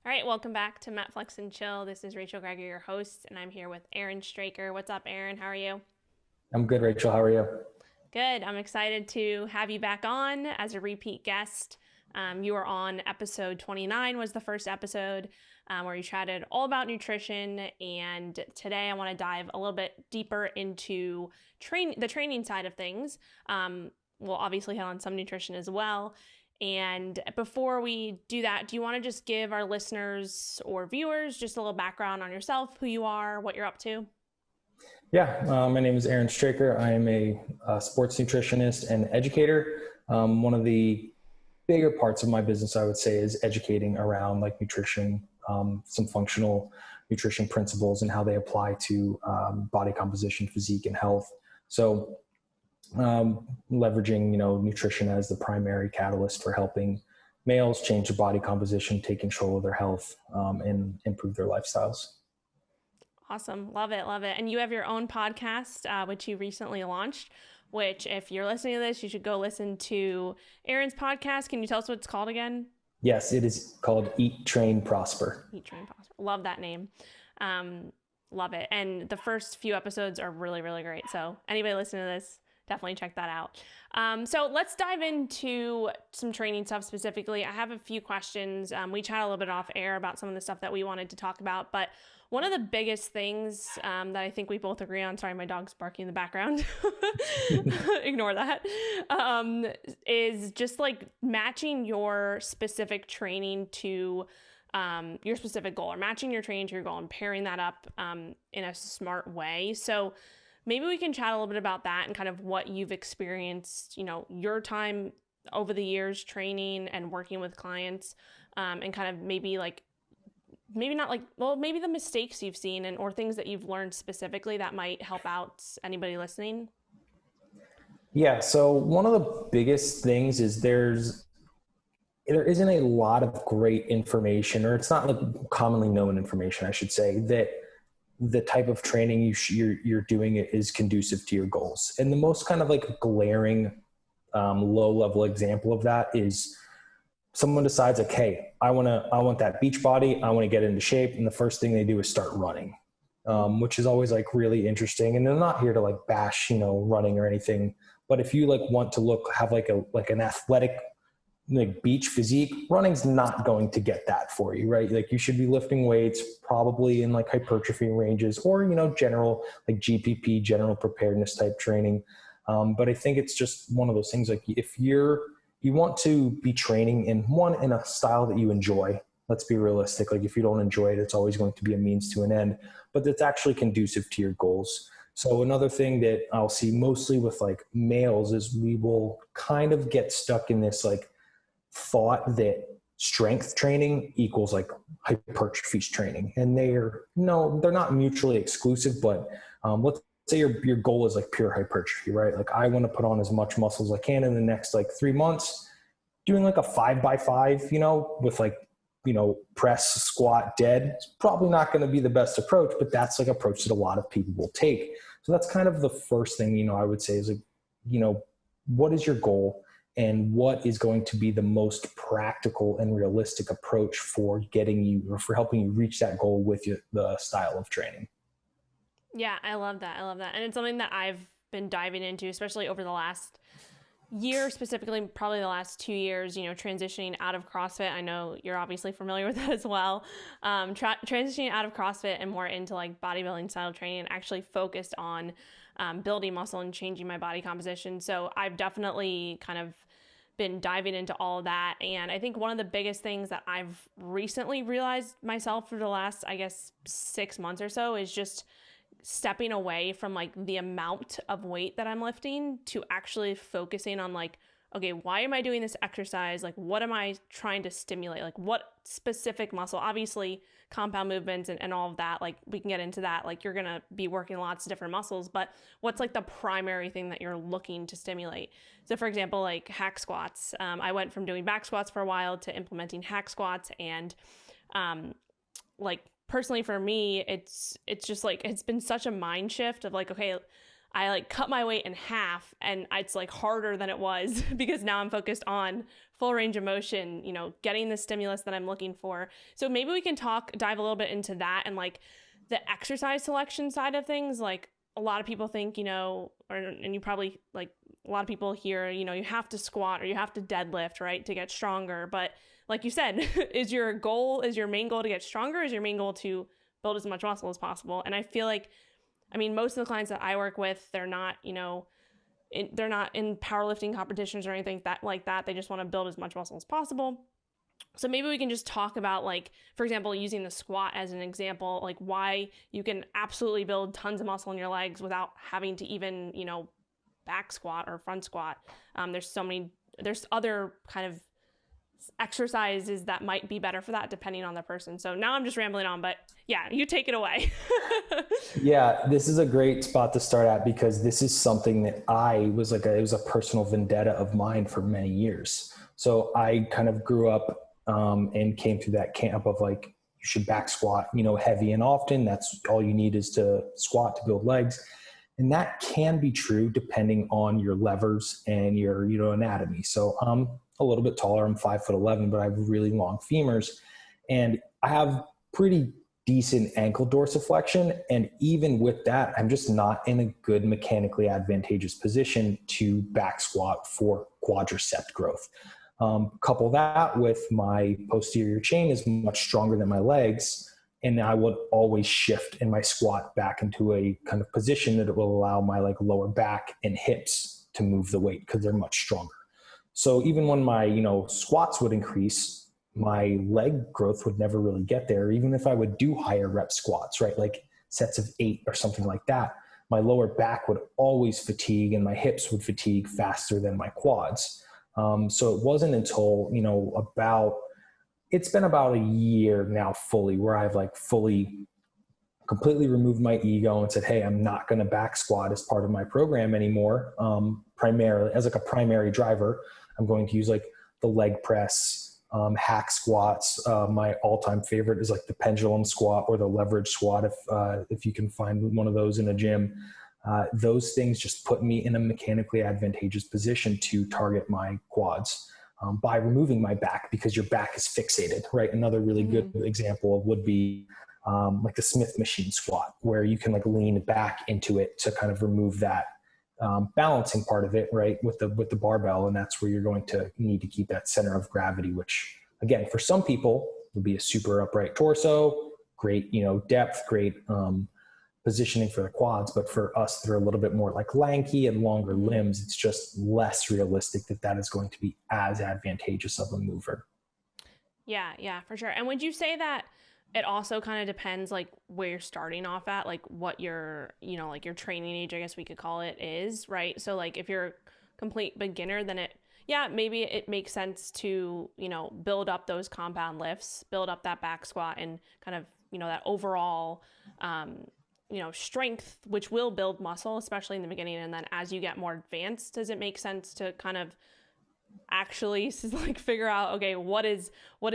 All right, welcome back to MetFlex and Chill. This is Rachel Gregory, your host, and I'm here with Aaron Straker. What's up, Aaron? How are you? I'm good, Rachel. How are you? Good. I'm excited to have you back on as a repeat guest. You were on episode 29 was the first episode where you chatted all about nutrition, and today I want to dive a little bit deeper into the training side of things. We'll obviously hit on some nutrition as well. And before we do that, do you want to just give our listeners or viewers just a little background on yourself, who you are, what you're up to? Yeah, my name is Aaron Straker. I am a sports nutritionist and educator. One of the bigger parts of my business, I would say, is educating around like nutrition, some functional nutrition principles and how they apply to body composition, physique, and health. So leveraging, nutrition as the primary catalyst for helping males change their body composition, take control of their health, and improve their lifestyles. Awesome. Love it. Love it. And you have your own podcast, which you recently launched, which if you're listening to this, you should go listen to Aaron's podcast. Can you tell us what it's called again? Yes, it is called Eat, Train, Prosper. Eat, Train, Prosper. Love that name. Love it. And the first few episodes are really, really great. So anybody listening to this, definitely check that out. So let's dive into some training stuff specifically. I have a few questions. We chat a little bit off air about some of the stuff that we wanted to talk about, but one of the biggest things that I think we both agree on, sorry, my dog's barking in the background, ignore that, is just like matching your specific training to your specific goal, or matching your training to your goal and pairing that up in a smart way. So maybe we can chat a little bit about that and kind of what you've experienced, your time over the years training and working with clients, and kind of maybe the mistakes you've seen or things that you've learned specifically that might help out anybody listening. Yeah. So one of the biggest things is there isn't a lot of great information, or it's not like commonly known information, I should say, that the type of training you're doing is conducive to your goals. And the most kind of like glaring low level example of that is someone decides like, hey, I want that beach body. I want to get into shape. And the first thing they do is start running, which is always like really interesting. And they're not here to like bash, running or anything. But if you like want to have an athletic like beach physique, running's not going to get that for you, right? Like you should be lifting weights probably in like hypertrophy ranges or, general like GPP, general preparedness type training. But I think it's just one of those things, like if you want to be training in a style that you enjoy, let's be realistic. Like if you don't enjoy it, it's always going to be a means to an end, but that's actually conducive to your goals. So another thing that I'll see mostly with like males is we will kind of get stuck in this like thought that strength training equals like hypertrophy training, and they're not mutually exclusive. But let's say your goal is like pure hypertrophy, right? Like I want to put on as much muscle as I can in the next like 3 months. Doing like a 5x5, with like press, squat, dead, it's probably not going to be the best approach, but that's like approach that a lot of people will take. So that's kind of the first thing, I would say is like, what is your goal? And what is going to be the most practical and realistic approach for getting you or for helping you reach that goal with the style of training? Yeah, I love that. And it's something that I've been diving into, especially over the last year, specifically probably the last 2 years, transitioning out of CrossFit. I know you're obviously familiar with that as well. Transitioning out of CrossFit and more into like bodybuilding style training, actually focused on building muscle and changing my body composition. So I've definitely kind of been diving into all of that. And I think one of the biggest things that I've recently realized myself for the last, 6 months or so is just stepping away from like the amount of weight that I'm lifting to actually focusing on like, okay, why am I doing this exercise? Like, what am I trying to stimulate? Like what specific muscle? Obviously compound movements and all of that, like we can get into that. Like you're going to be working lots of different muscles, but what's like the primary thing that you're looking to stimulate? So for example, like hack squats, I went from doing back squats for a while to implementing hack squats. And like personally for me, it's just like, it's been such a mind shift of like, okay, I like cut my weight in half, and it's like harder than it was because now I'm focused on full range of motion, you know, getting the stimulus that I'm looking for. So maybe we can dive a little bit into that and like the exercise selection side of things. Like a lot of people think, you know, and you probably like a lot of people hear, you know, you have to squat or you have to deadlift, right, to get stronger. But like you said, is your main goal to get stronger? Is your main goal to build as much muscle as possible? And I feel like, I mean, most of the clients that I work with, they're not, you know, they're not in powerlifting competitions or anything like that. They just want to build as much muscle as possible. So maybe we can just talk about, like, for example, using the squat as an example, like why you can absolutely build tons of muscle in your legs without having to even, you know, back squat or front squat. There's other kind of exercises that might be better for that depending on the person. So now I'm just rambling on, but yeah, you take it away. Yeah, this is a great spot to start at because this is something that it was a personal vendetta of mine for many years. So I kind of grew up and came through that camp of like, you should back squat, you know, heavy and often. That's all you need is to squat to build legs. And that can be true depending on your levers and your, you know, anatomy. So I'm a little bit taller. I'm 5'11", but I have really long femurs and I have pretty decent ankle dorsiflexion. And even with that, I'm just not in a good mechanically advantageous position to back squat for quadricep growth. Couple that with my posterior chain is much stronger than my legs. And I would always shift in my squat back into a kind of position that it will allow my like lower back and hips to move the weight because they're much stronger. So even when my, you know, squats would increase, my leg growth would never really get there. Even if I would do higher rep squats, right? Like sets of 8 or something like that, my lower back would always fatigue and my hips would fatigue faster than my quads. So it wasn't until, you know, it's been about a year now fully where I've like fully completely removed my ego and said, hey, I'm not going to back squat as part of my program anymore. Primarily as like a primary driver, I'm going to use like the leg press, hack squats. My all-time favorite is like the pendulum squat or the leverage squat. If you can find one of those in a gym, those things just put me in a mechanically advantageous position to target my quads. By removing my back because your back is fixated, right? Another really good example would be like the Smith machine squat, where you can like lean back into it to kind of remove that balancing part of it, right? With the barbell. And that's where you're going to need to keep that center of gravity, which again, for some people would be a super upright torso, great, you know, depth, great positioning for the quads, but for us that are a little bit more like lanky and longer limbs, it's just less realistic that is going to be as advantageous of a mover. Yeah, for sure. And would you say that it also kind of depends like where you're starting off at, like what your, you know, like your training age, I guess we could call it, is, right? So like if you're a complete beginner, then maybe it makes sense to, you know, build up those compound lifts, build up that back squat and kind of, you know, that overall, you know, strength, which will build muscle, especially in the beginning. And then as you get more advanced, does it make sense to kind of actually like figure out, okay, what is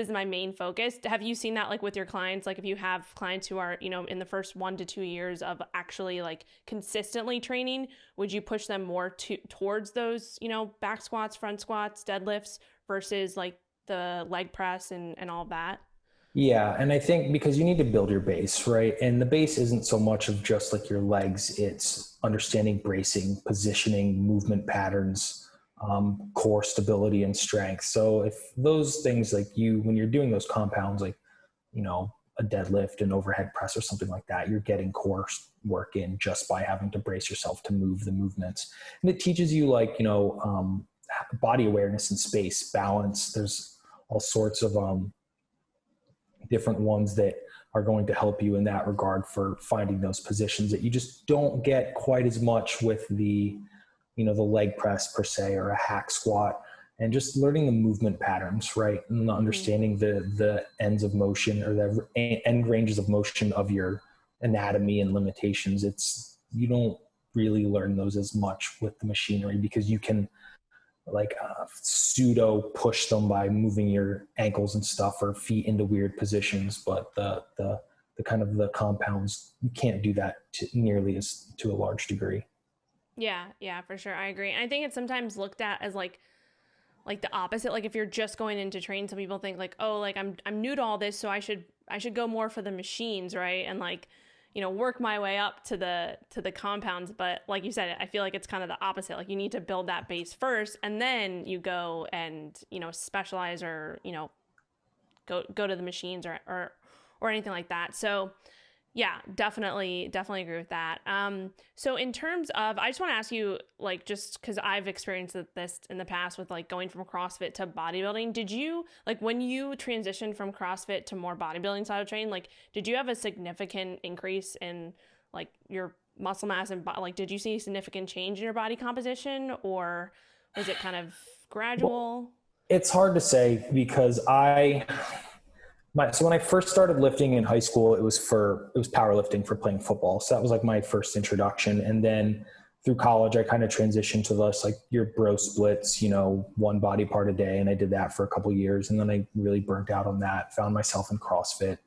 my main focus? Have you seen that like with your clients? Like if you have clients who are, you know, in the first 1 to 2 years of actually like consistently training, would you push them more towards those, you know, back squats, front squats, deadlifts versus like the leg press and all of that? Yeah. And I think because you need to build your base, right? And the base isn't so much of just like your legs, it's understanding bracing, positioning, movement patterns, core stability and strength. So if those things like when you're doing those compounds, like, you know, a deadlift and overhead press or something like that, you're getting core work in just by having to brace yourself to move the movements. And it teaches you like, you know, body awareness and space balance. There's all sorts of, different ones that are going to help you in that regard for finding those positions that you just don't get quite as much with the, you know, the leg press per se, or a hack squat, and just learning the movement patterns, right? And understanding the ends of motion or the end ranges of motion of your anatomy and limitations. You don't really learn those as much with the machinery because you can like pseudo push them by moving your ankles and stuff or feet into weird positions. But the kind of the compounds, you can't do that nearly as to a large degree. Yeah, yeah, for sure. I agree. And I think it's sometimes looked at as like the opposite. Like if you're just going into train, some people think like, oh, like I'm new to all this, so I should go more for the machines, right? And like, work my way up to the compounds. But like you said, I feel like it's kind of the opposite. Like you need to build that base first, and then you go and specialize, or go to the machines, or anything like that. So yeah, definitely agree with that. So in terms of, I just want to ask you, like, just because I've experienced this in the past with like going from CrossFit to bodybuilding, did you, like, when you transitioned from CrossFit to more bodybuilding style training, like, did you have a significant increase in like your muscle mass and like, did you see a significant change in your body composition, or was it kind of Well, gradual? it's hard to say because so when I first started lifting in high school, it was powerlifting for playing football. So that was like my first introduction. And then through college, I kind of transitioned to this, like your bro splits, one body part a day. And I did that for a couple of years. And then I really burnt out on that, found myself in CrossFit,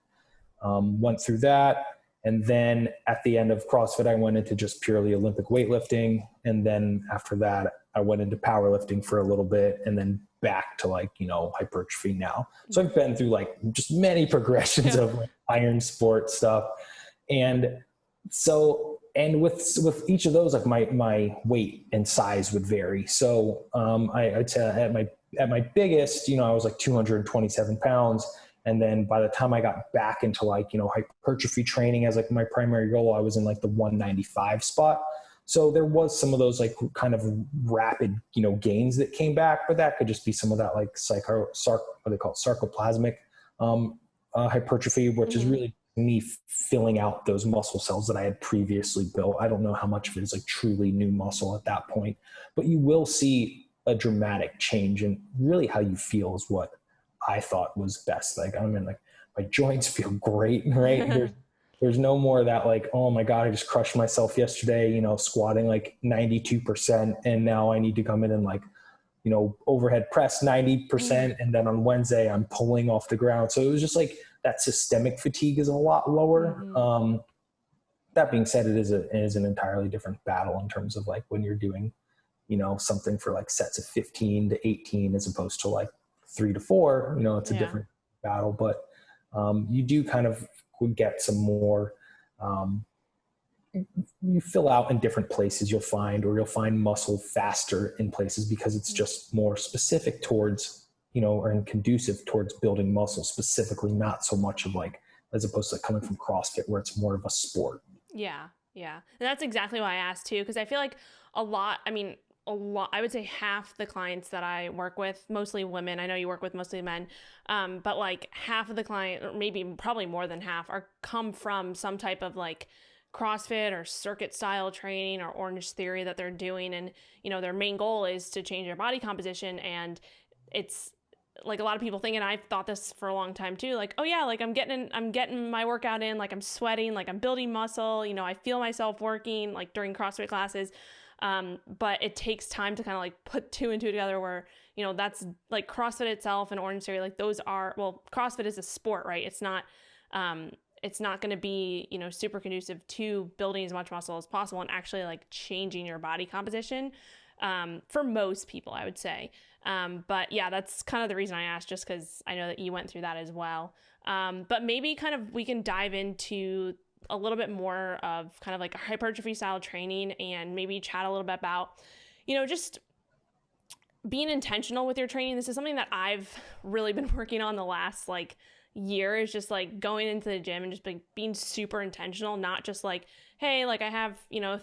went through that. And then at the end of CrossFit, I went into just purely Olympic weightlifting. And then after that, I went into powerlifting for a little bit and then back to like, hypertrophy now. So I've been through like just many progressions Yeah. of like iron sport stuff. And so, and with each of those, like my weight and size would vary. So I'd say at my biggest, I was like 227 pounds. And then by the time I got back into like, hypertrophy training as like my primary goal, I was in like the 195 spot. So there was some of those like kind of rapid, gains that came back, but that could just be some of that like what they call it, sarcoplasmic hypertrophy, which is Mm-hmm. really me filling out those muscle cells that I had previously built. I don't know how much of it is like truly new muscle at that point, but you will see a dramatic change in really how you feel is what I thought was best. Like, I mean, like my joints feel great, right? There's no more of that like, oh my God, I just crushed myself yesterday, squatting like 92%. And now I need to come in and like, overhead press 90%. And then on Wednesday, I'm pulling off the ground. So it was just like that systemic fatigue is a lot lower. Mm-hmm. That being said, it is an entirely different battle in terms of like when you're doing, something for like sets of 15 to 18, as opposed to like 3 to 4, it's a Yeah. different battle, but you do kind of get some more, you fill out in different places you'll find muscle faster in places because it's just more specific towards, or conducive towards building muscle specifically, not so much of like, as opposed to coming from CrossFit where it's more of a sport. Yeah, yeah. And that's exactly why I asked too, because I feel like a lot, I would say half the clients that I work with, mostly women, I know you work with mostly men, but like half of the client, or maybe probably more than half, come from some type of like CrossFit or circuit style training or Orange Theory that they're doing. And, their main goal is to change their body composition. And it's like a lot of people think, and I've thought this for a long time too, like, oh yeah, like I'm getting my workout in, like I'm sweating, like I'm building muscle, I feel myself working like during CrossFit classes. But it takes time to kind of like put two and two together where, that's like CrossFit itself and Orange Theory, like those are, well, CrossFit is a sport, right? It's not going to be, super conducive to building as much muscle as possible and actually like changing your body composition, for most people, I would say. But yeah, that's kind of the reason I asked, just because I know that you went through that as well. But maybe kind of we can dive into a little bit more of kind of like a hypertrophy style training and maybe chat a little bit about, just being intentional with your training. This is something that I've really been working on the last like year, is just like going into the gym and just being super intentional, not just like, hey, like I have,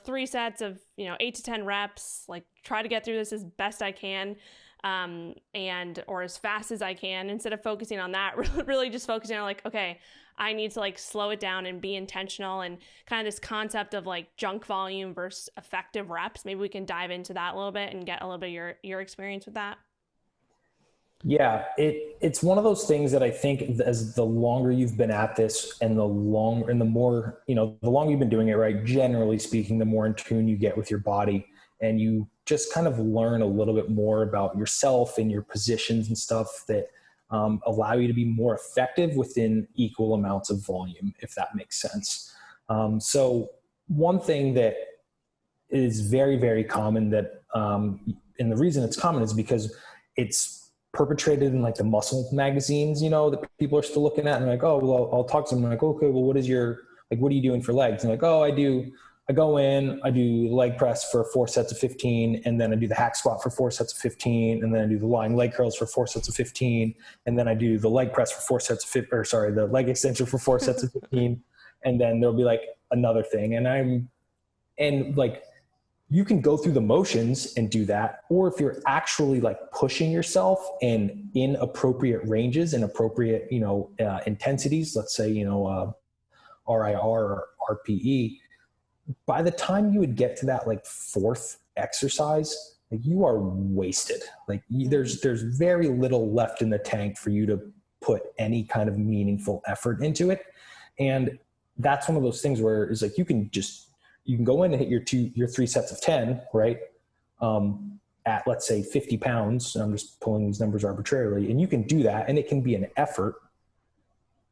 3 sets of, 8 to 10 reps, like try to get through this as best I can, or as fast as I can, instead of focusing on that, really just focusing on like, okay, I need to like slow it down and be intentional, and kind of this concept of like junk volume versus effective reps. Maybe we can dive into that a little bit and get a little bit of your experience with that. Yeah, it's one of those things that I think as the longer you've been at this and the more, the longer you've been doing it, right, generally speaking, the more in tune you get with your body, and you just kind of learn a little bit more about yourself and your positions and stuff that allow you to be more effective within equal amounts of volume, if that makes sense. So one thing that is very, very common that, and the reason it's common is because it's perpetrated in like the muscle magazines, that people are still looking at, and like, oh, well, I'll talk to them. I'm like, okay, well, what are you doing for legs? And like, oh, I go in, I do leg press for 4 sets of 15, and then I do the hack squat for 4 sets of 15, and then I do the lying leg curls for 4 sets of 15, and then I do the leg press for 4 sets of the leg extension for 4 sets of 15, and then there'll be like another thing. And like, you can go through the motions and do that. Or if you're actually like pushing yourself in appropriate ranges and appropriate, intensities, let's say, RIR or RPE, by the time you would get to that like 4th exercise, like, you are wasted. Like, there's very little left in the tank for you to put any kind of meaningful effort into it. And that's one of those things where it's like, you can go in and hit your 3 sets of 10, right? At, let's say, 50 pounds. And I'm just pulling these numbers arbitrarily. And you can do that, and it can be an effort.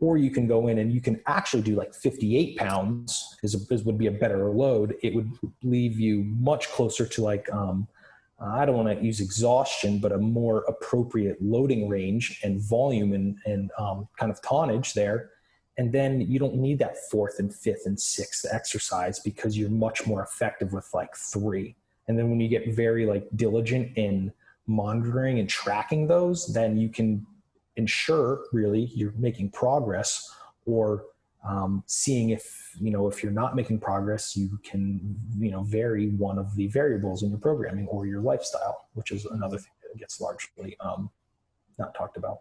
Or you can go in and you can actually do like 58 pounds would be a better load. It would leave you much closer to like, I don't want to use exhaustion, but a more appropriate loading range and volume and kind of tonnage there. And then you don't need that 4th and 5th and 6th exercise, because you're much more effective with like 3. And then when you get very like diligent in monitoring and tracking those, then you can ensure really you're making progress, or seeing if you're not making progress, you can, vary one of the variables in your programming or your lifestyle, which is another thing that gets largely not talked about.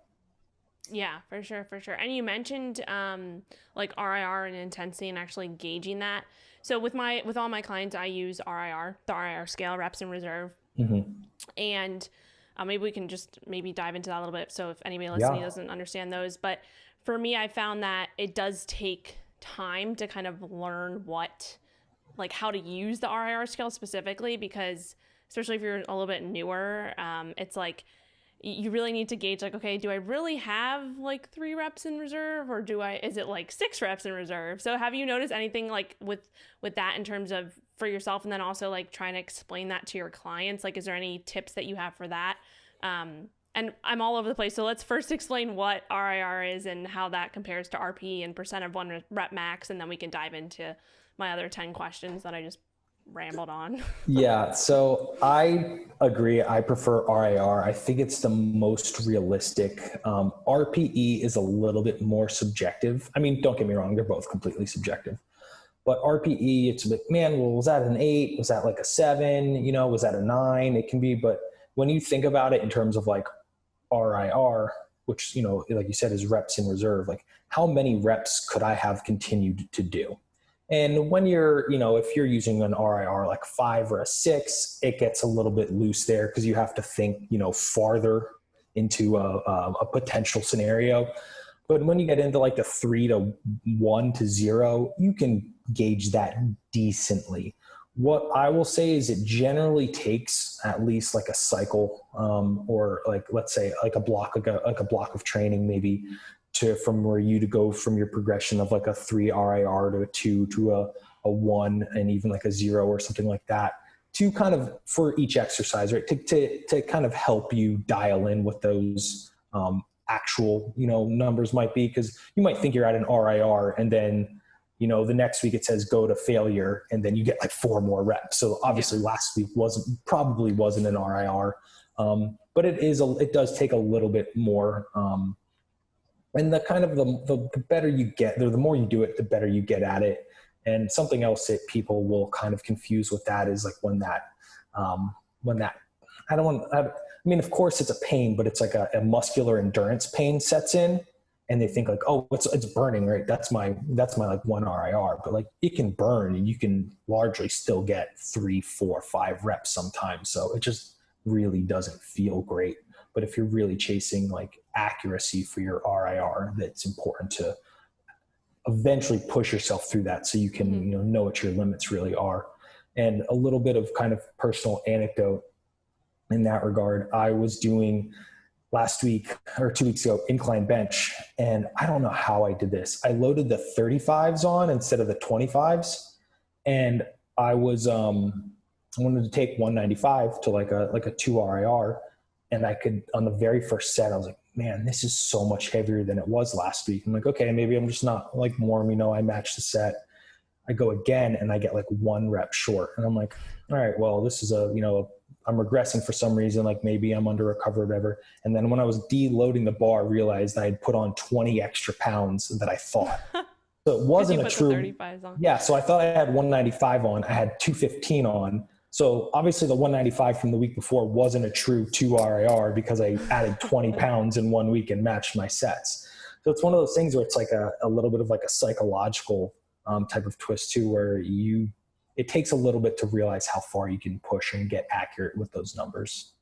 Yeah, for sure. And you mentioned like RIR and intensity and actually gauging that. So with all my clients, I use RIR, the RIR scale, reps in reserve. Mm-hmm. And maybe we can just dive into that a little bit. So if anybody listening doesn't understand those, but for me, I found that it does take time to kind of learn how to use the RIR scale specifically, because especially if you're a little bit newer, it's like, you really need to gauge like, okay, do I really have like 3 reps in reserve, or is it like 6 reps in reserve? So have you noticed anything like with that in terms of for yourself, and then also like trying to explain that to your clients? Like, is there any tips that you have for that? And I'm all over the place. So let's first explain what RIR is and how that compares to RP and percent of 1 rep max. And then we can dive into my other 10 questions that I just rambled on. Yeah. So I agree. I prefer RIR. I think it's the most realistic. RPE is a little bit more subjective. I mean, don't get me wrong, they're both completely subjective. But RPE, it's like, man, well, was that an 8? Was that like a 7? Was that a 9? It can be, but when you think about it in terms of like RIR, which, like you said, is reps in reserve, like how many reps could I have continued to do? And when you're, if you're using an RIR like 5 or a 6, it gets a little bit loose there, because you have to think, farther into a potential scenario. But when you get into like the 3 to 1 to 0, you can gauge that decently. What I will say is it generally takes at least like a cycle, or like, let's say like a block of training, maybe from where you to go from your progression of like a 3 RIR to a 2 to a 1 and even like a 0 or something like that, to kind of for each exercise, right? To kind of help you dial in what those actual, numbers might be. Cause you might think you're at an RIR, and then, the next week it says go to failure, and then you get like 4 more reps. So obviously last week probably wasn't an RIR. But it does take a little bit more, and the better you get there, the more you do it, the better you get at it. And something else that people will kind of confuse with that is like when that, of course it's a pain, but it's like a muscular endurance pain sets in, and they think like, oh, it's burning, right? That's my like 1 RIR, but like it can burn, and you can largely still get 3, 4, 5 reps sometimes. So it just really doesn't feel great. But if you're really chasing like accuracy for your RIR, that's important to eventually push yourself through that, so you can know what your limits really are. And a little bit of kind of personal anecdote in that regard, I was doing last week or 2 weeks ago incline bench, and I don't know how I did this. I loaded the 35s on instead of the 25s, and I was I wanted to take 195 to like a 2 RIR. And I could, on the very first set, I was like, man, this is so much heavier than it was last week. I'm like, okay, maybe I'm just not like warm. I match the set. I go again and I get like 1 rep short. And I'm like, all right, well, this is I'm regressing for some reason. Like maybe I'm under recover or whatever. And then when I was deloading the bar, I realized I had put on 20 extra pounds that I thought. So it wasn't a true, yeah. So I thought I had 195 on, I had 215 on. So obviously the 195 from the week before wasn't a true 2 RIR because I added 20 pounds in 1 week and matched my sets. So it's one of those things where it's like a little bit of like a psychological type of twist too, where it takes a little bit to realize how far you can push and get accurate with those numbers.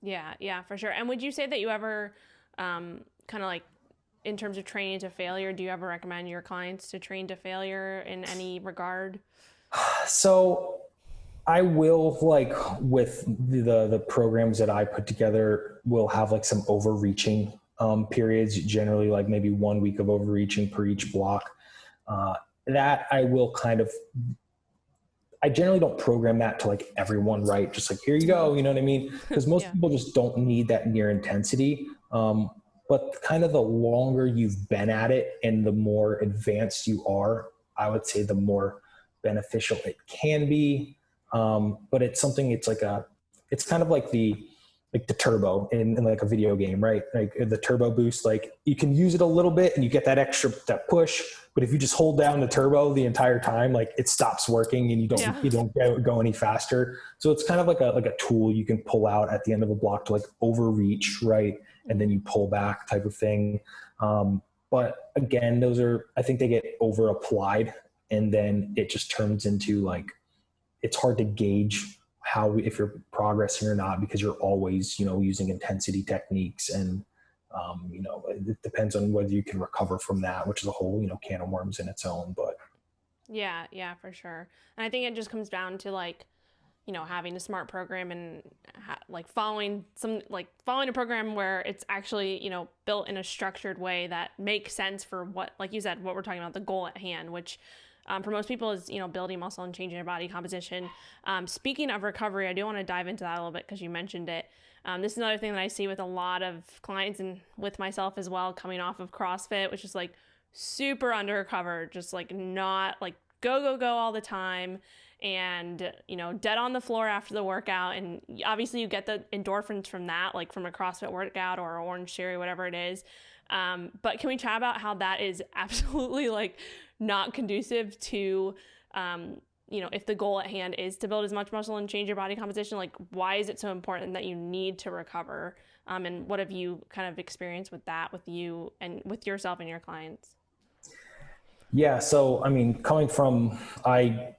Yeah, for sure. And would you say that you ever kind of like, in terms of training to failure, do you ever recommend your clients to train to failure in any regard? So I will, like with the programs that I put together, will have like some overreaching periods, generally like maybe 1 week of overreaching per each block. That I will I generally don't program that to like everyone, right? Just like, here you go. You know what I mean? Because most people just don't need that near intensity. But kind of the longer you've been at it and the more advanced you are, I would say the more beneficial it can be. But it's something, it's kind of like the turbo in like a video game, right? Like the turbo boost, like you can use it a little bit and you get that push, but if you just hold down the turbo the entire time, like it stops working and you don't go any faster. So it's kind of like a tool you can pull out at the end of a block to like overreach, right? And then you pull back type of thing. But again, I think they get over applied and then it just turns into like, it's hard to gauge if you're progressing or not, because you're always, using intensity techniques and, it depends on whether you can recover from that, which is a whole, can of worms in its own, but. Yeah, for sure. And I think it just comes down to like, having a smart program and following a program where it's actually, built in a structured way that makes sense for what, like you said, what we're talking about, the goal at hand, which for most people is, building muscle and changing their body composition. Speaking of recovery, I do want to dive into that a little bit because you mentioned it. This is another thing that I see with a lot of clients and with myself as well, coming off of CrossFit, which is like super under recovered, just like not like go all the time and, dead on the floor after the workout. And obviously you get the endorphins from that, like from a CrossFit workout or Orange Theory, whatever it is. But can we chat about how that is absolutely like not conducive to, if the goal at hand is to build as much muscle and change your body composition, like why is it so important that you need to recover? And what have you kind of experienced with that, with you and with yourself and your clients? Yeah. So, I mean, I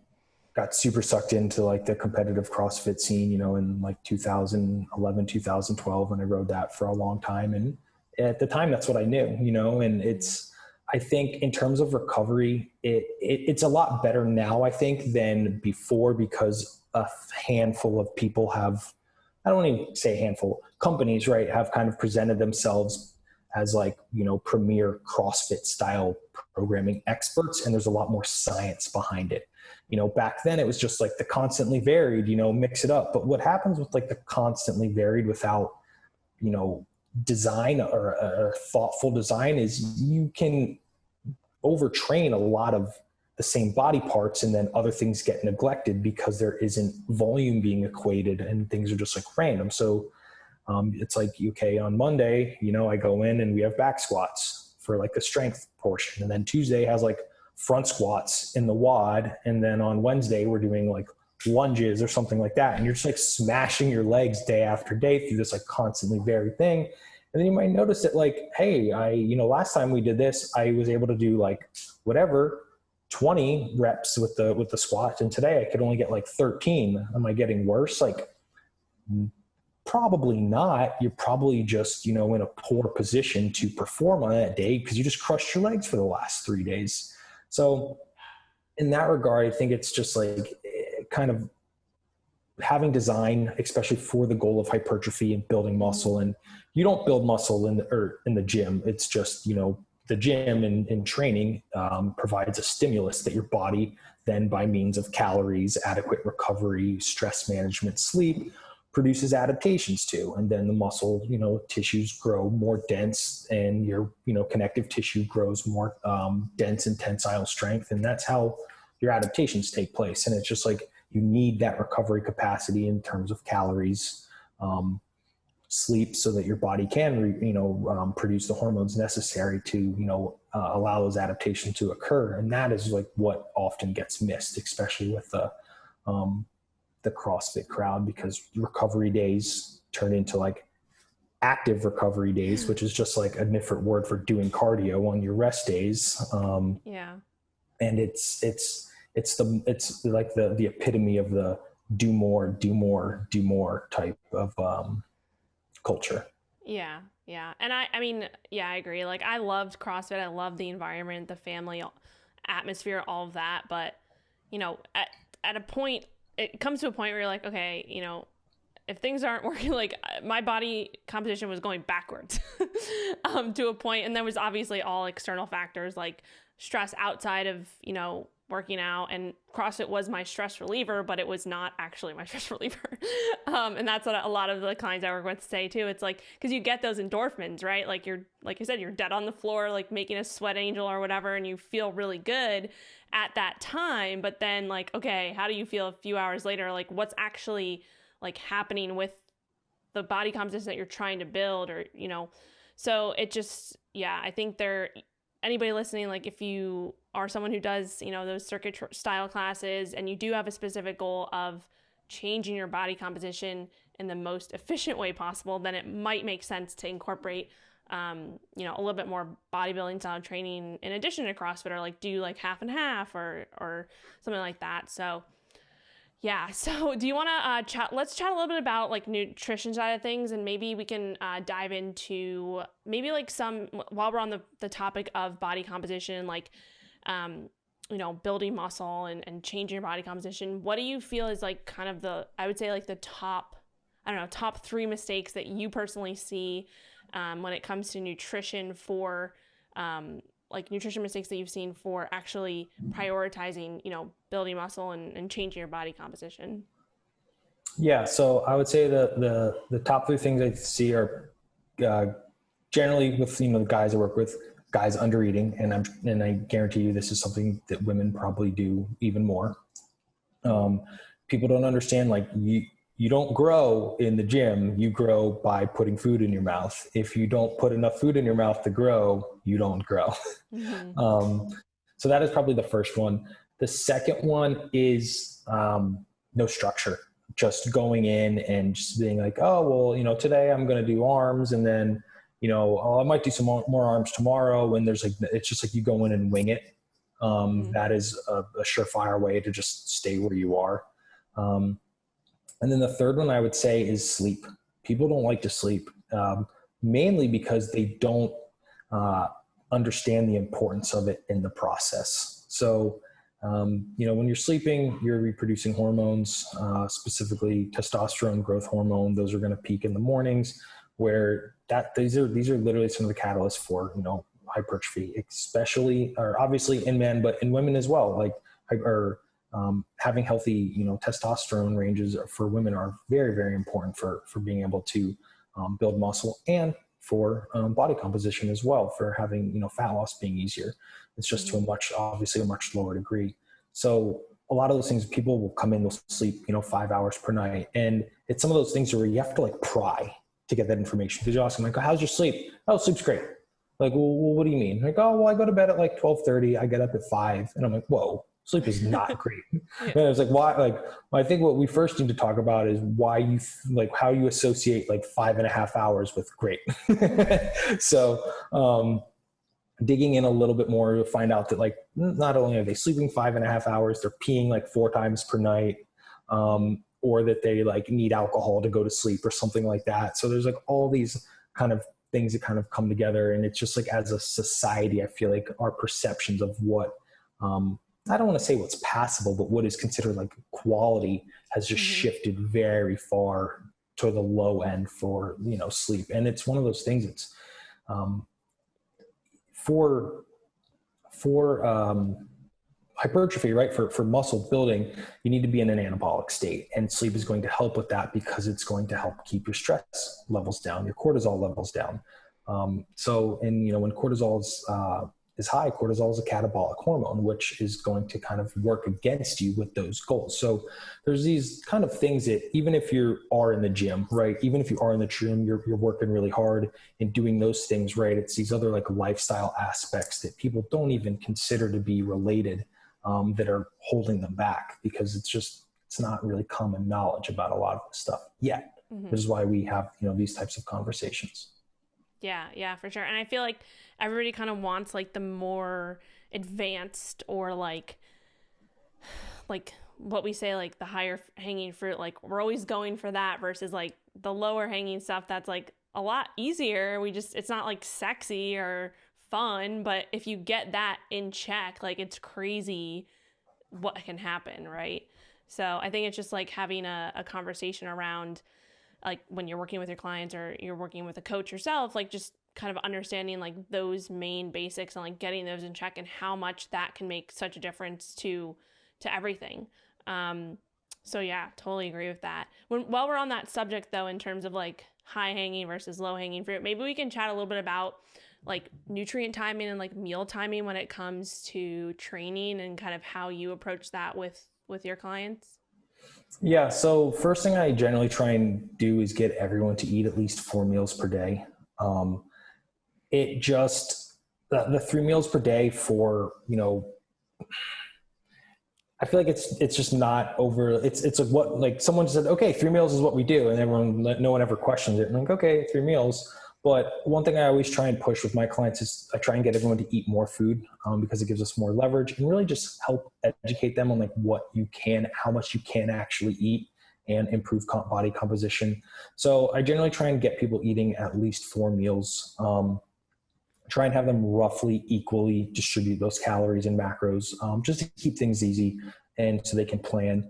got super sucked into like the competitive CrossFit scene, in like 2011, 2012, and I rode that for a long time. And at the time, that's what I knew, and I think in terms of recovery, it's a lot better now, I think, than before, because a handful of people I don't even say a handful, companies, right, have kind of presented themselves as like, premier CrossFit style programming experts. And there's a lot more science behind it. Back then it was just like the constantly varied, mix it up. But what happens with like the constantly varied without, design or thoughtful design is you can overtrain a lot of the same body parts and then other things get neglected because there isn't volume being equated and things are just like random. So it's like, okay, on Monday, I go in and we have back squats for like the strength portion. And then Tuesday has like front squats in the WOD. And then on Wednesday, we're doing like lunges or something like that. And you're just like smashing your legs day after day through this like constantly varied thing. And then you might notice that like, hey, last time we did this, I was able to do like whatever, 20 reps with the squat. And today I could only get like 13. Am I getting worse? Like probably not. You're probably just, in a poor position to perform on that day because you just crushed your legs for the last 3 days. So in that regard, I think it's just like kind of having design, especially for the goal of hypertrophy and building muscle. And you don't build muscle in the gym. It's just, the gym and training provides a stimulus that your body then, by means of calories, adequate recovery, stress management, sleep, produces adaptations to. And then the muscle, tissues grow more dense, and your, connective tissue grows more dense and tensile strength. And that's how your adaptations take place. And it's just like, you need that recovery capacity in terms of calories, sleep, so that your body can, produce the hormones necessary to, allow those adaptations to occur. And that is like what often gets missed, especially with the CrossFit crowd, because recovery days turn into like active recovery days, which is just like a different word for doing cardio on your rest days. Yeah. And it's like the epitome of the do more type of culture. Yeah. Yeah. And I mean, yeah, I agree. Like, I loved CrossFit. I loved the environment, the family atmosphere, all of that. But, at a point, it comes to a point where you're like, okay, if things aren't working, like, my body composition was going backwards to a point. And there was obviously all external factors like stress outside of, working out, and CrossFit was my stress reliever, but it was not actually my stress reliever. And that's what a lot of the clients I work with say too. It's like, cause you get those endorphins, right? Like, like you said, you're dead on the floor, like making a sweat angel or whatever, and you feel really good at that time. But then, like, okay, how do you feel a few hours later? Like, what's actually like happening with the body composition that you're trying to build, or, so it just, yeah, I think anybody listening, like, if you are someone who does, those circuit style classes, and you do have a specific goal of changing your body composition in the most efficient way possible, then it might make sense to incorporate, a little bit more bodybuilding style training in addition to CrossFit, or like do like half and half or something like that. So yeah. So do you want to chat? Let's chat a little bit about like nutrition side of things, and maybe we can dive into maybe like while we're on the topic of body composition, like, building muscle and changing your body composition. What do you feel is like kind of I would say like the top 3 mistakes that you personally see when it comes to nutrition for like nutrition mistakes that you've seen for actually prioritizing, building muscle and changing your body composition? Yeah. So I would say the top 3 things I see are generally with, the guys I work with, guys under eating. And I guarantee you this is something that women probably do even more. People don't understand, like, you don't grow in the gym. You grow by putting food in your mouth. If you don't put enough food in your mouth to grow, you don't grow. Mm-hmm. So that is probably the first one. The second one is no structure, just going in and just being like, oh, well, today I'm going to do arms, and then, I might do some more arms tomorrow. And it's just like you go in and wing it. That is a surefire way to just stay where you are. And then the third one I would say is sleep. People don't like to sleep, mainly because they don't understand the importance of it in the process. So, when you're sleeping, you're reproducing hormones, specifically testosterone growth hormone. Those are going to peak in the mornings, where these are literally some of the catalysts for, hypertrophy, especially, or obviously in men, but in women as well. Like, having healthy, testosterone ranges for women are very, very important for being able to build muscle, and for body composition as well, for having, fat loss being easier. It's just to obviously a much lower degree. So a lot of those things, people will come in, they'll sleep, 5 hours per night. And it's some of those things where you have to like pry to get that information. Because you ask them like, how's your sleep? Oh, sleep's great. Like, well, what do you mean? Like, oh, well, I go to bed at like 12:30. I get up at 5. And I'm like, whoa. Sleep is not great. Yeah. And it's like, why? Like, I think what we first need to talk about is why how you associate like 5.5 hours with great. So, digging in a little bit more, you'll find out that like, not only are they sleeping 5.5 hours, they're peeing like 4 times per night, or that they like need alcohol to go to sleep or something like that. So there's like all these kind of things that kind of come together. And it's just like, as a society, I feel like our perceptions of what, I don't want to say what's passable, but what is considered like quality has just shifted very far to the low end for, sleep. And it's one of those things that's, for hypertrophy, right? For muscle building, you need to be in an anabolic state, and sleep is going to help with that because it's going to help keep your stress levels down, your cortisol levels down. When cortisol is high, cortisol is a catabolic hormone, which is going to kind of work against you with those goals. So there's these kind of things that even if you are in the gym, right? Even if you are in the gym, you're working really hard and doing those things, right? It's these other like lifestyle aspects that people don't even consider to be related, that are holding them back because it's not really common knowledge about a lot of this stuff yet. Mm-hmm. This is why we have, these types of conversations. Yeah, for sure. And I feel like everybody kind of wants like the more advanced or like what we say, like the higher hanging fruit. Like we're always going for that versus like the lower hanging stuff that's like a lot easier. It's not like sexy or fun, but if you get that in check, like it's crazy what can happen, right? So I think it's just like having a conversation around like when you're working with your clients or you're working with a coach yourself, like just kind of understanding like those main basics and like getting those in check and how much that can make such a difference to everything. So yeah, totally agree with that. While we're on that subject though, in terms of like high hanging versus low hanging fruit, maybe we can chat a little bit about like nutrient timing and like meal timing when it comes to training and kind of how you approach that with your clients. Yeah. So first thing I generally try and do is get everyone to eat at least 4 meals per day. The 3 meals per day for, I feel like it's just not over. It's like what, like someone said, okay, 3 meals is what we do. And no one ever questions it. And I'm like, okay, 3 meals. But one thing I always try and push with my clients is I try and get everyone to eat more food, because it gives us more leverage and really just help educate them on like how much you can actually eat and improve body composition. So I generally try and get people eating at least 4 meals. Try and have them roughly equally distribute those calories and macros, just to keep things easy and so they can plan.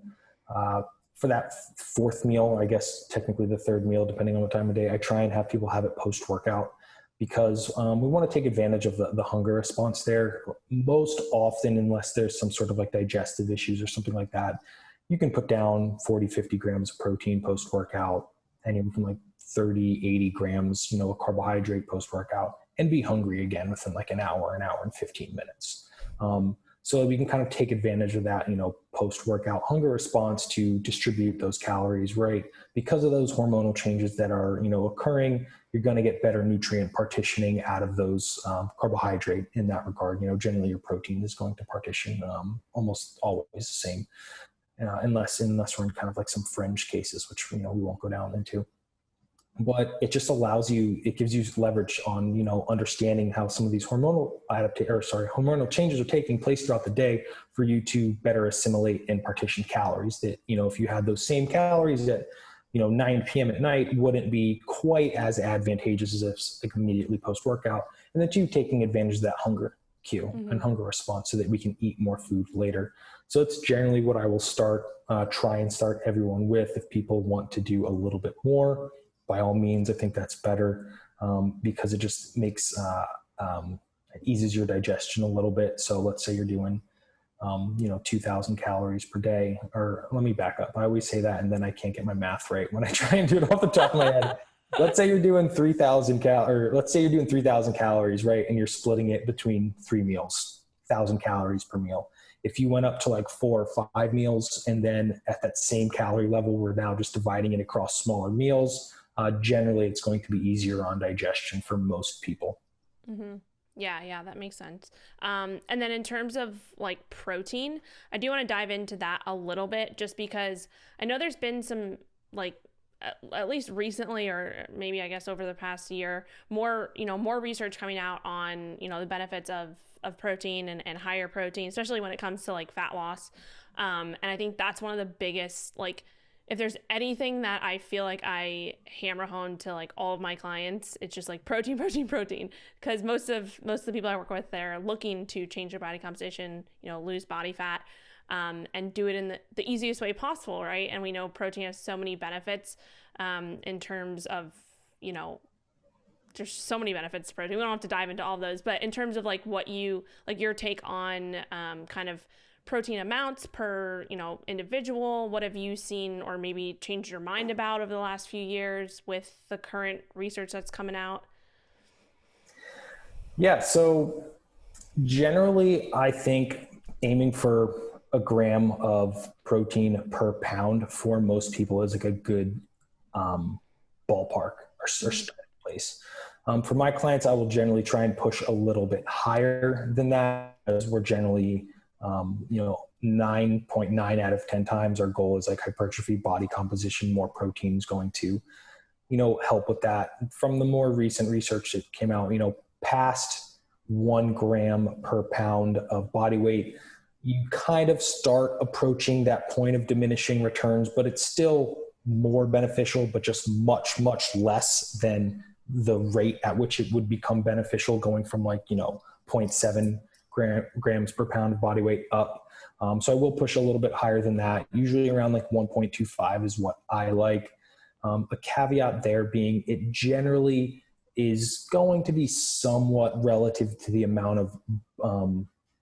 For that 4th meal, I guess technically the 3rd meal, depending on what time of day, I try and have people have it post-workout because we want to take advantage of the hunger response there. Most often, unless there's some sort of like digestive issues or something like that, you can put down 40, 50 grams of protein post-workout, anywhere from like 30, 80 grams, of carbohydrate post-workout, and be hungry again within like an hour and 15 minutes. So we can kind of take advantage of that, post-workout hunger response to distribute those calories, right? Because of those hormonal changes that are, occurring, you're going to get better nutrient partitioning out of those carbohydrate in that regard. Generally your protein is going to partition almost always the same, unless we're in kind of like some fringe cases, which, we won't go down into. But it just it gives you leverage on, understanding how some of these hormonal changes are taking place throughout the day for you to better assimilate and partition calories that, if you had those same calories at, 9 p.m. at night wouldn't be quite as advantageous as if like immediately post-workout. And then 2, taking advantage of that hunger cue and hunger response so that we can eat more food later. So it's generally what I will try and start everyone with. If people want to do a little bit more, by all means, I think that's better, because it just makes, it eases your digestion a little bit. So let's say you're doing, 2,000 calories per day, or let me back up. I always say that, and then I can't get my math right when I try and do it off the top of my head. Let's say you're doing 3,000 calories, right? And you're splitting it between 3 meals, 1,000 calories per meal. If you went up to like 4 or 5 meals, and then at that same calorie level, we're now just dividing it across smaller meals. Generally, it's going to be easier on digestion for most people. Mm-hmm. Yeah, that makes sense. And then in terms of like protein, I do want to dive into that a little bit, just because I know there's been some like at least recently, or maybe I guess over the past year, more research coming out on, the benefits of protein and higher protein, especially when it comes to like fat loss. And I think that's one of the biggest, like, if there's anything that I feel like I hammer home to like all of my clients, it's just like protein, because most of the people I work with, they're looking to change their body composition, lose body fat, and do it in the easiest way possible, right? And we know protein has so many benefits, in terms of, there's so many benefits to protein. We don't have to dive into all of those, but in terms of like what you, like your take on kind of protein amounts per, individual, what have you seen or maybe changed your mind about over the last few years with the current research that's coming out? Yeah. So generally, I think aiming for a gram of protein per pound for most people is like a good ballpark or starting place. For my clients, I will generally try and push a little bit higher than that, as we're generally, 9.9 out of 10 times our goal is like hypertrophy, body composition. More protein is going to, help with that. From the more recent research that came out, past 1 gram per pound of body weight, you kind of start approaching that point of diminishing returns, but it's still more beneficial, but just much, much less than the rate at which it would become beneficial, going from like, 0.7 grams per pound of body weight up. So I will push a little bit higher than that. Usually around like 1.25 is what I like. A caveat there being it generally is going to be somewhat relative to the amount of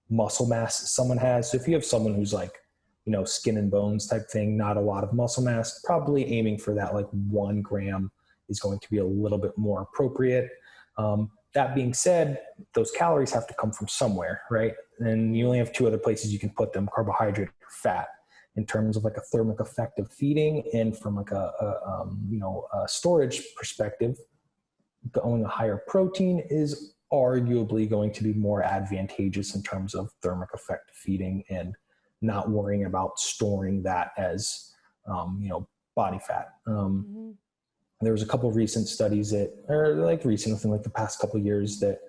muscle mass someone has. So if you have someone who's like, skin and bones type thing, not a lot of muscle mass, probably aiming for that like 1 gram is going to be a little bit more appropriate. That being said, those calories have to come from somewhere, right? And you only have 2 other places you can put them: carbohydrate or fat. In terms of like a thermic effect of feeding, and from like a storage perspective, going a higher protein is arguably going to be more advantageous in terms of thermic effect of feeding and not worrying about storing that as, body fat. There was a couple of recent studies that are like recent within like the past couple of years that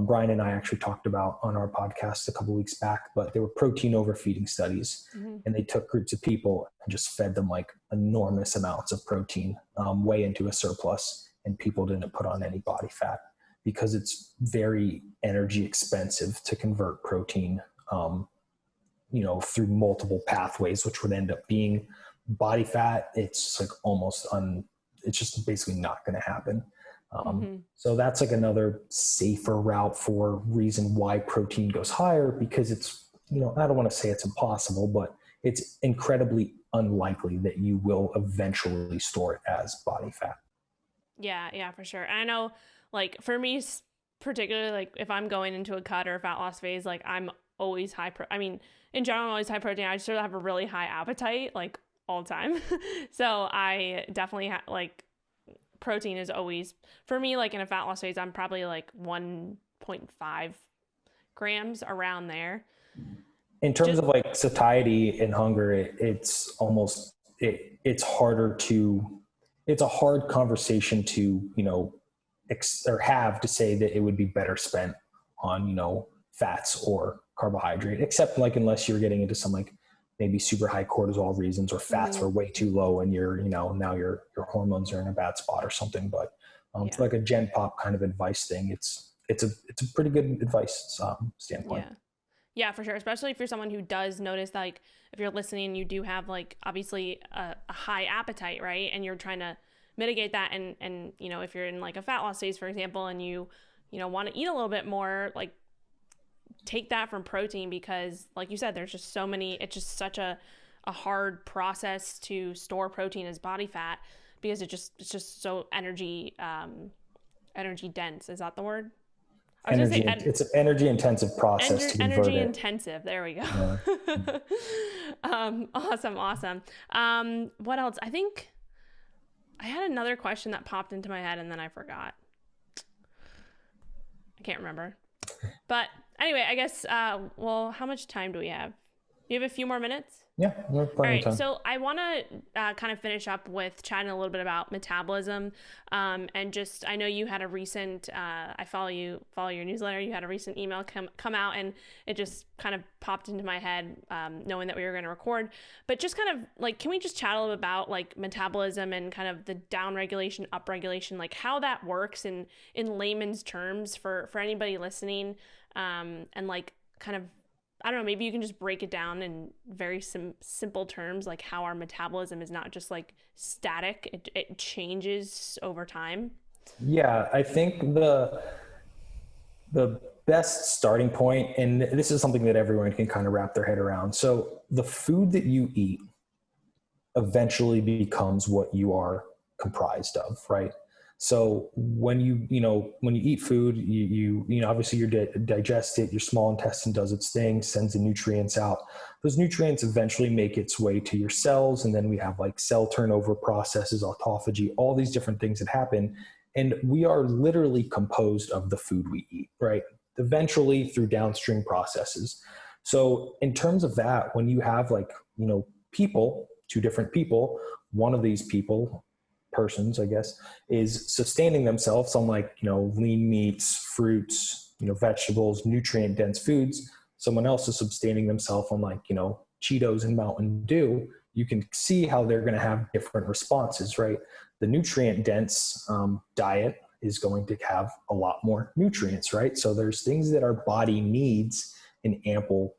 Brian and I actually talked about on our podcast a couple of weeks back, but they were protein overfeeding studies. And they took groups of people and just fed them like enormous amounts of protein, way into a surplus, and people didn't put on any body fat because it's very energy expensive to convert protein, through multiple pathways, which would end up being body fat. It's like it's just basically not going to happen. So that's like another safer route for reason why protein goes higher, because it's, I don't want to say it's impossible, but it's incredibly unlikely that you will eventually store it as body fat. Yeah, for sure. And I know, like for me, particularly, like if I'm going into a cut or a fat loss phase, like I'm always in general, I'm always high protein. I sort of have a really high appetite, like all the time. So I definitely protein is always, for me, like in a fat loss phase, I'm probably like 1.5 grams around there. In terms of like satiety and hunger, it's a hard conversation to, or have to say that it would be better spent on, fats or carbohydrate, except like unless you're getting into some like maybe super high cortisol reasons, or fats are way too low and you're, now your hormones are in a bad spot or something. But for like a Gen Pop kind of advice thing, it's a pretty good advice standpoint. Yeah, for sure. Especially if you're someone who does notice, like if you're listening, you do have like obviously a high appetite, right? And you're trying to mitigate that. And if you're in like a fat loss phase, for example, and you want to eat a little bit more, like take that from protein, because like you said, there's just so many, it's just such a hard process to store protein as body fat, because it's just so energy dense. Is that the word? It's an energy intensive process to convert energy it. intensive. There we go. Yeah. Awesome. What else? I think I had another question that popped into my head and then I forgot. I can't remember. But anyway, I guess, how much time do we have? You have a few more minutes? Yeah, we're plenty of time. So I want to kind of finish up with chatting a little bit about metabolism, and just, I know you had a recent, I follow your newsletter. You had a recent email come out, and it just kind of popped into my head, knowing that we were going to record. But just kind of like, can we just chat a little bit about like metabolism and kind of the down regulation, up regulation, like how that works in layman's terms for anybody listening, and like kind of, I don't know, maybe you can just break it down in very simple terms, like how our metabolism is not just like static, it changes over time. Yeah, I think the best starting point, and this is something that everyone can kind of wrap their head around. So the food that you eat eventually becomes what you are comprised of, right? So when when you eat food, obviously you digest it, your small intestine does its thing, sends the nutrients out. Those nutrients eventually make its way to your cells, and then we have like cell turnover processes, autophagy, all these different things that happen. And we are literally composed of the food we eat, right? Eventually through downstream processes. So in terms of that, when you have like, people, two different people, one of these persons, I guess, is sustaining themselves on like, lean meats, fruits, vegetables, nutrient dense foods. Someone else is sustaining themselves on like, Cheetos and Mountain Dew. You can see how they're going to have different responses, right? The nutrient dense diet is going to have a lot more nutrients, right? So there's things that our body needs in ample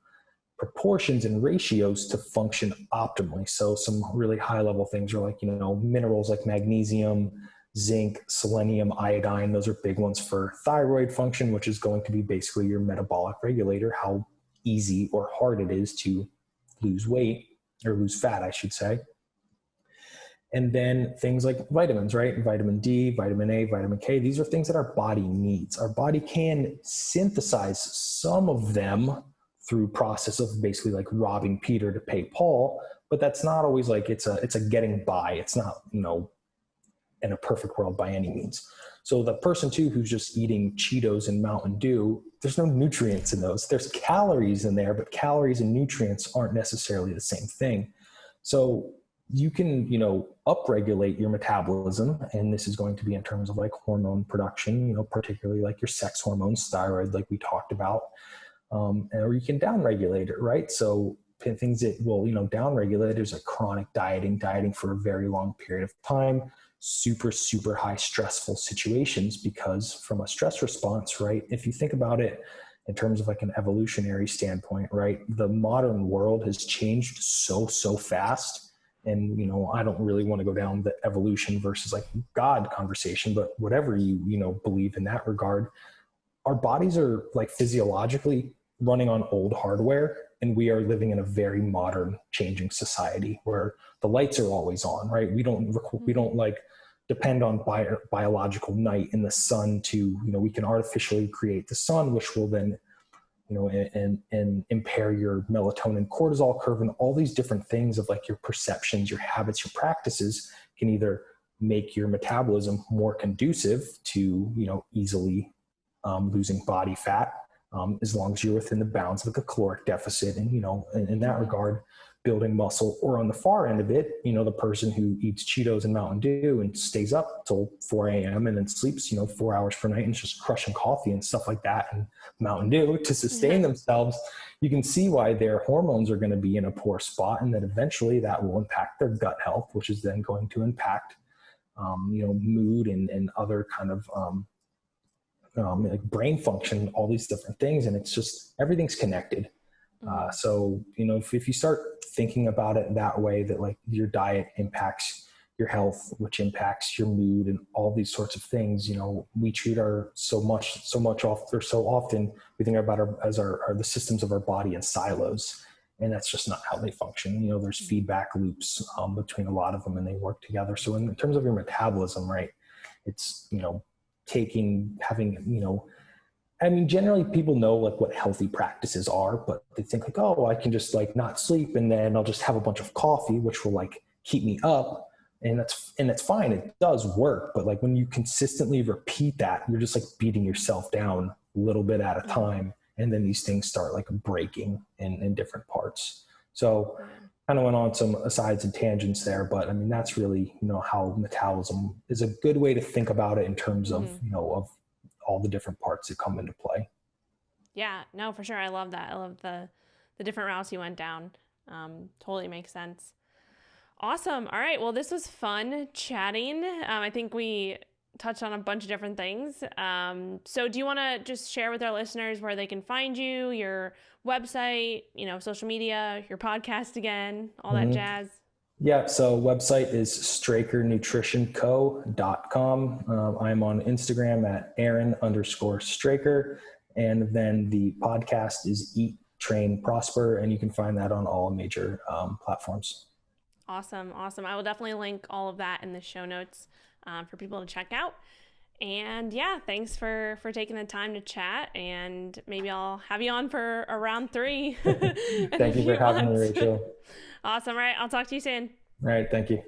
proportions and ratios to function optimally. So some really high level things are like, minerals like magnesium, zinc, selenium, iodine. Those are big ones for thyroid function, which is going to be basically your metabolic regulator, how easy or hard it is to lose weight or lose fat, I should say. And then things like vitamins, right? Vitamin D, vitamin A, vitamin K. These are things that our body needs. Our body can synthesize some of them through process of basically like robbing Peter to pay Paul, but that's not always like it's a getting by. It's not, in a perfect world by any means. So the person too who's just eating Cheetos and Mountain Dew, there's no nutrients in those. There's calories in there, but calories and nutrients aren't necessarily the same thing. So you can, upregulate your metabolism. And this is going to be in terms of like hormone production, particularly like your sex hormones, thyroid, like we talked about. Or you can downregulate it, right? So things that will, downregulate is like chronic dieting for a very long period of time, super, super high stressful situations, because from a stress response, right? If you think about it in terms of like an evolutionary standpoint, right? The modern world has changed so fast. And, I don't really want to go down the evolution versus like God conversation, but whatever you, believe in that regard, our bodies are like physiologically running on old hardware, and we are living in a very modern changing society where the lights are always on, right? We don't like depend on biological night in the sun to, we can artificially create the sun, which will then, and impair your melatonin cortisol curve, and all these different things of like your perceptions, your habits, your practices can either make your metabolism more conducive to, easily losing body fat, as long as you're within the bounds of the caloric deficit. And, in that regard, building muscle. Or on the far end of it, the person who eats Cheetos and Mountain Dew and stays up till 4 a.m. and then sleeps, 4 hours per night and just crushing coffee and stuff like that and Mountain Dew to sustain themselves, you can see why their hormones are going to be in a poor spot, and that eventually that will impact their gut health, which is then going to impact, mood and other kind of like brain function, all these different things. And it's just, everything's connected. So, if you start thinking about it that way, that like your diet impacts your health, which impacts your mood and all these sorts of things, we treat so often we think about the systems of our body in silos, and that's just not how they function. There's feedback loops between a lot of them, and they work together. So in terms of your metabolism, right, it's, generally people know like what healthy practices are, but they think like, oh, I can just like not sleep and then I'll just have a bunch of coffee, which will like keep me up. And that's fine. It does work. But like when you consistently repeat that, you're just like beating yourself down a little bit at a time. And then these things start like breaking in different parts. So kind of went on some asides and tangents there, but that's really, how metabolism is a good way to think about it in terms of, of all the different parts that come into play. Yeah, no, for sure. I love that. I love the different routes you went down. Totally makes sense. Awesome. All right. Well, this was fun chatting. I think we touched on a bunch of different things. So do you want to just share with our listeners where they can find you, your website, social media, your podcast again, all that jazz? Yeah, so website is strakernutritionco.com. I'm on Instagram at Aaron_Straker. And then the podcast is Eat, Train, Prosper. And you can find that on all major platforms. Awesome. Awesome. I will definitely link all of that in the show notes for people to check out. And yeah, thanks for taking the time to chat. And maybe I'll have you on for a round 3 in a Thank you for few having me, months. Rachel. Awesome. All right. I'll talk to you soon. All right. Thank you.